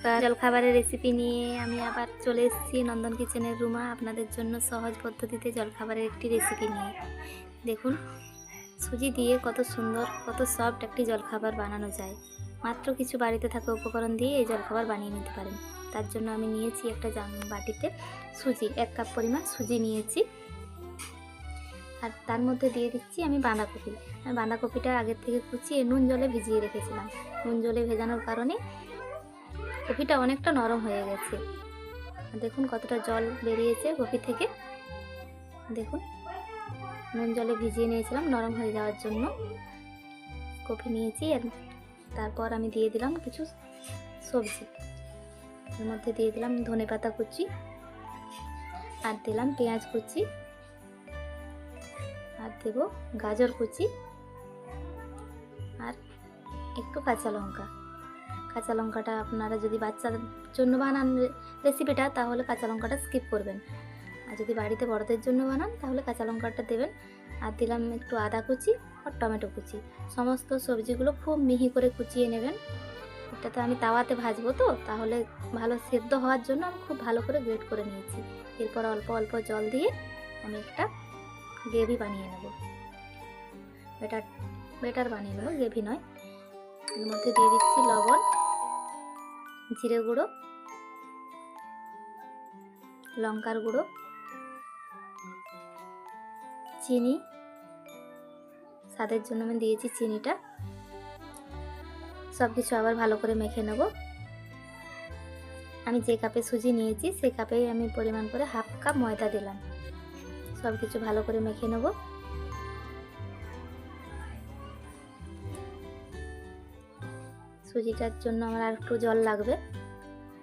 নমস্কার। জলখাবারের রেসিপি নিয়ে আমি আবার চলে এসেছি নন্দন কিচেনের রুমা, আপনাদের জন্য সহজ পদ্ধতিতে জলখাবারের একটি রেসিপি নিয়ে। দেখুন সুজি দিয়ে কত সুন্দর কত সফট একটি জলখাবার বানানো যায়। মাত্র কিছু বাড়িতে থাকা উপকরণ দিয়ে এই জলখাবার বানিয়ে নিতে পারেন। তার জন্য আমি নিয়েছি একটা বাটিতে সুজি, 1 কাপ পরিমাণ সুজি নিয়েছি। আর তার মধ্যে দিয়ে দিচ্ছি আমি বাঁধাকপি। আমি বাঁধাকপিটা আগের থেকে কুচিয়ে নুন জলে ভিজিয়ে রেখেছিলাম। নুন জলে ভেজানোর কারণে কপিটা অনেকটা নরম হয়ে গেছে। দেখুন কতটা জল বেরিয়েছে কপি থেকে। দেখুন নুন জলে ভিজিয়ে নিয়েছিলাম নরম হয়ে যাওয়ার জন্য। কপি নিয়েছি, আর তারপর আমি দিয়ে দিলাম কিছু সবজি। এর মধ্যে দিয়ে দিলাম ধনেপাতা কুচি, আর দিলাম পেঁয়াজ কুচি, আর দেব গাজর কুচি, আর একটু কাঁচা লঙ্কা। কাঁচা লঙ্কাটা আপনারা যদি বাচ্চাদের জন্য বানান রেসিপিটা, তাহলে কাঁচা লঙ্কাটা স্কিপ করবেন। আর যদি বাড়িতে বড়দের জন্য বানান তাহলে কাঁচা লঙ্কাটা দেবেন। আর দিলাম একটু আদা কুচি আর টমেটো কুচি। সমস্ত সবজিগুলো খুব মিহি করে কুচিয়ে নেবেন। এটা তো আমি তাওয়াতে ভাজবো, তো তাহলে ভালো সেদ্ধ হওয়ার জন্য আমি খুব ভালো করে গ্রেট করে নিয়েছি। এরপর অল্প অল্প জল দিয়ে আমি একটা গ্রেভি বানিয়ে নেব। বেটার বানিয়ে নেব, গ্রেভি নয়। এর মধ্যে দিয়ে দিচ্ছি লবণ, জিরে গুঁড়ো, লঙ্কার গুঁড়ো, চিনি, স্বাদের জন্য আমি দিয়েছি চিনিটা। সব কিছু আবার ভালো করে মেখে নেব। আমি যে কাপে সুজি নিয়েছি সেই কাপেই আমি পরিমাণ করে 1/2 কাপ ময়দা দিলাম। সব কিছু ভালো করে মেখে নেব। সুজিটার জন্য আমার আর একটু জল লাগবে।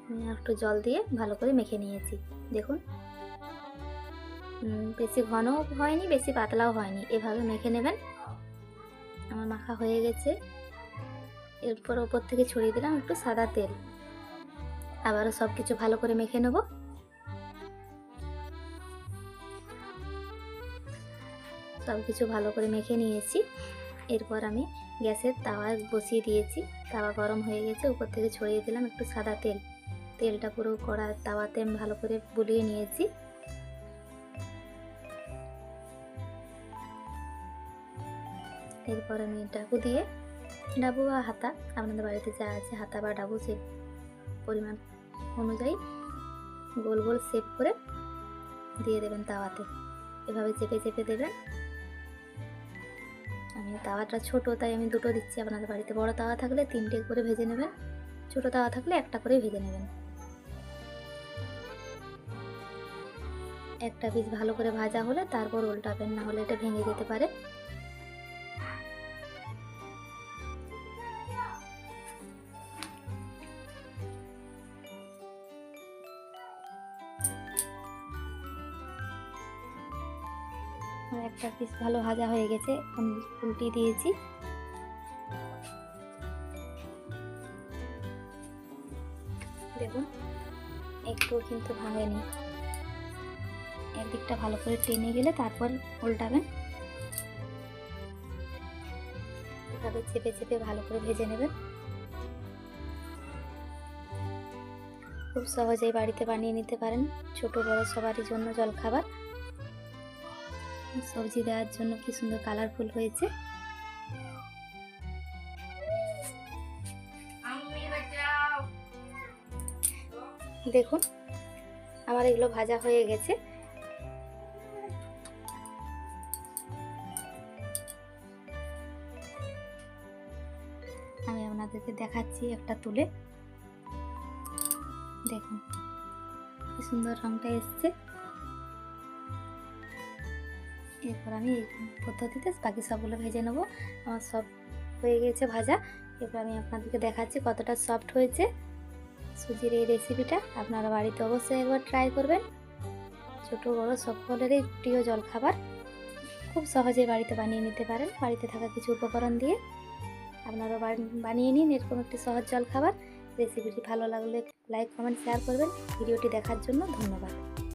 আমি একটু জল দিয়ে ভালো করে মেখে নিয়েছি। দেখুন বেশি ঘনও হয়নি, বেশি পাতলাও হয়নি, এভাবে মেখে নেবেন। আমার মাখা হয়ে গেছে। এরপর ওপর থেকে ছড়িয়ে দিলাম একটু সাদা তেল। আবারও সব কিছু ভালো করে মেখে নেব। সব কিছু ভালো করে মেখে নিয়েছি। এরপর আমি গ্যাসের তাওয়া বসিয়ে দিয়েছি। তাওয়া গরম হয়ে গেছে, উপর থেকে ছড়িয়ে দিলাম একটু সাদা তেল। তেলটা পুরো কড়া তাওয়াতে আমি ভালো করে বুলিয়ে নিয়েছি। এরপর আমি ডাবু দিয়ে, ডাবু বা হাতা, আপনাদের বাড়িতে যা আছে হাতা বা ডাবু, সেই পরিমাণ অনুযায়ী গোল গোল শেপ করে দিয়ে দেবেন তাওয়াতে। এভাবে চেপে চেপে দেবেন। আমি তাওয়াটা ছোট, তাই আমি 2টো দিচ্ছি। আপনাদের বাড়িতে বড় তাওয়া থাকলে 3টে করে ভেজে নেবেন, ছোট তাওয়া থাকলে 1টা করে ভেজে নেবেন। একটা পিস ভালো করে ভাজা হলে তারপর উল্টাবেন, না হলে এটা ভেঙে যেতে পারে। একটা পিস ভালো ভাজা হয়ে গেছে, আমি উল্টিয়ে দিয়েছি। দেখুন একটু কিন্তু ভাঙেনি। একদিকটা ভালো করে টেনে গেলে তারপর উল্টাবেন। এভাবে চেপে চেপে ভালো করে ভেজে নেবেন। খুব সহজেই বাড়িতে বানিয়ে নিতে পারেন, ছোট বড় সবারই জন্য জলখাবার। সবজি দেওয়ার জন্য কি সুন্দর কালারফুল হয়েছে। দেখুন আমার এগুলো ভাজা হয়ে গেছে। আমি আপনাদেরকে দেখাচ্ছি একটা তুলে। দেখুন কি সুন্দর রংটা এসছে। এরপর আমি এই পদ্ধতিতে বাকি সবগুলো ভেজে নেব। আমার সব হয়ে গেছে ভাজা। এরপর আমি আপনাদেরকে দেখাচ্ছি কতটা সফট হয়েছে সুজির এই রেসিপিটা। আপনারা বাড়িতে অবশ্যই একবার ট্রাই করবেন। ছোট বড় সকলেরই প্রিয় জলখাবার, খুব সহজে বাড়িতে বানিয়ে নিতে পারেন। বাড়িতে থাকা কিছু উপকরণ দিয়ে আপনারা বানিয়ে নিন এরকম একটি সহজ জলখাবার। রেসিপিটি ভালো লাগলে লাইক, কমেন্ট, শেয়ার করবেন। ভিডিওটি দেখার জন্য ধন্যবাদ।